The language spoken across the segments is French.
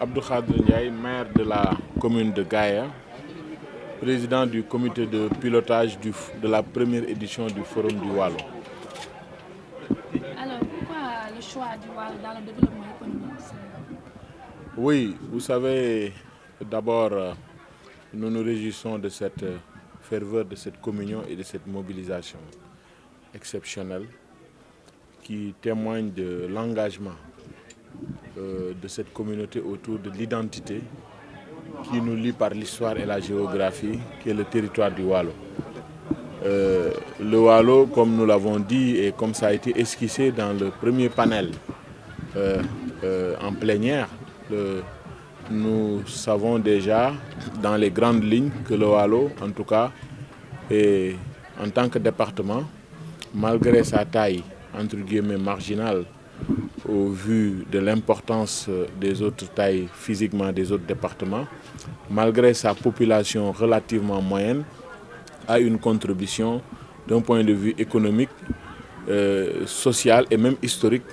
Abdou Khadre Ndiaye, maire de la commune de Gaya, président du comité de pilotage de la première édition du Forum du Waalo. Alors, pourquoi le choix du Waalo dans le développement économique? Oui, vous savez, d'abord, nous nous réjouissons de cette ferveur, de cette communion et de cette mobilisation exceptionnelle qui témoigne de l'engagement de cette communauté autour de l'identité qui nous lie par l'histoire et la géographie, qui est le territoire du Waalo. Le Waalo, comme nous l'avons dit et comme ça a été esquissé dans le premier panel en plénière, nous savons déjà dans les grandes lignes que le Waalo, en tout cas, est, en tant que département, malgré sa taille entre guillemets marginale au vu de l'importance des autres tailles physiquement des autres départements, malgré sa population relativement moyenne, a une contribution d'un point de vue économique, social et même historique.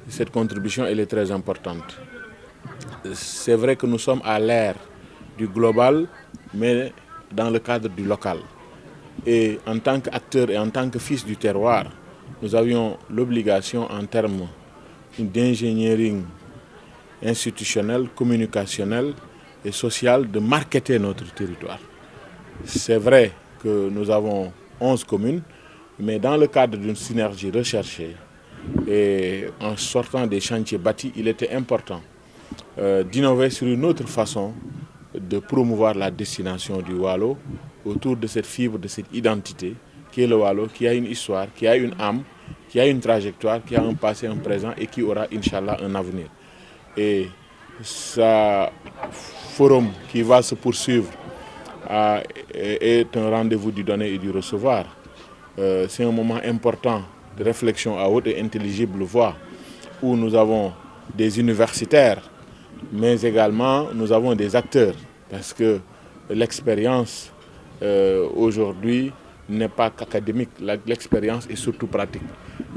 Cette contribution, elle est très importante. C'est vrai que nous sommes à l'ère du global, mais dans le cadre du local. Et en tant qu'acteur et en tant que fils du terroir, nous avions l'obligation en termes d'ingénierie institutionnelle, communicationnelle et sociale de marketer notre territoire. C'est vrai que nous avons 11 communes, mais dans le cadre d'une synergie recherchée et en sortant des chantiers bâtis, il était important d'innover sur une autre façon de promouvoir la destination du Waalo autour de cette fibre, de cette identité qui est le Waalo, qui a une histoire, qui a une âme, qui a une trajectoire, qui a un passé, un présent et qui aura, Inch'Allah, un avenir. Et ce forum qui va se poursuivre est un rendez-vous du donner et du recevoir. C'est un moment important de réflexion à haute et intelligible voix où nous avons des universitaires, mais également nous avons des acteurs, parce que l'expérience aujourd'hui n'est pas qu'académique, l'expérience est surtout pratique.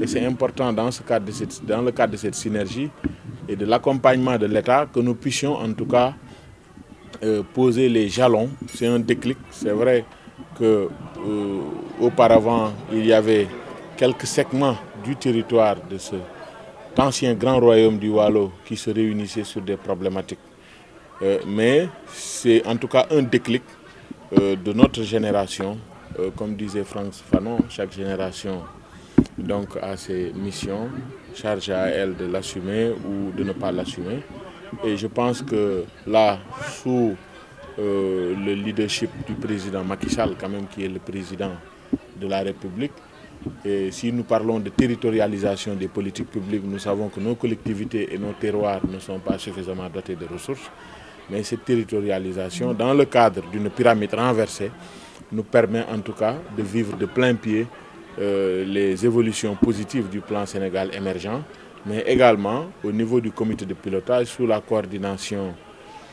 Et c'est important dans le cadre de cette synergie et de l'accompagnement de l'État que nous puissions en tout cas poser les jalons. C'est un déclic. C'est vrai qu'auparavant, il y avait quelques segments du territoire de cet ancien grand royaume du Waalo qui se réunissaient sur des problématiques. Mais c'est en tout cas un déclic de notre génération. Comme disait Franck Fanon, chaque génération donc, a ses missions, charge à elle de l'assumer ou de ne pas l'assumer. Et je pense que là, sous le leadership du président Macky Sall, quand même, qui est le président de la République, et si nous parlons de territorialisation des politiques publiques, nous savons que nos collectivités et nos terroirs ne sont pas suffisamment dotés de ressources. Mais cette territorialisation, dans le cadre d'une pyramide renversée, nous permet en tout cas de vivre de plein pied les évolutions positives du plan Sénégal émergent, mais également au niveau du comité de pilotage, sous la coordination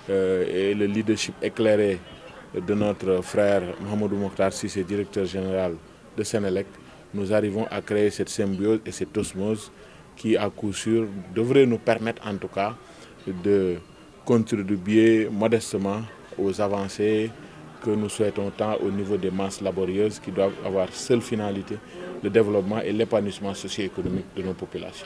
et le leadership éclairé de notre frère Mahamadou Mokhtar Cissé, directeur général de Sénélec, nous arrivons à créer cette symbiose et cette osmose qui, à coup sûr, devrait nous permettre en tout cas de contribuer modestement aux avancées que nous souhaitons tant au niveau des masses laborieuses qui doivent avoir seule finalité le développement et l'épanouissement socio-économique de nos populations.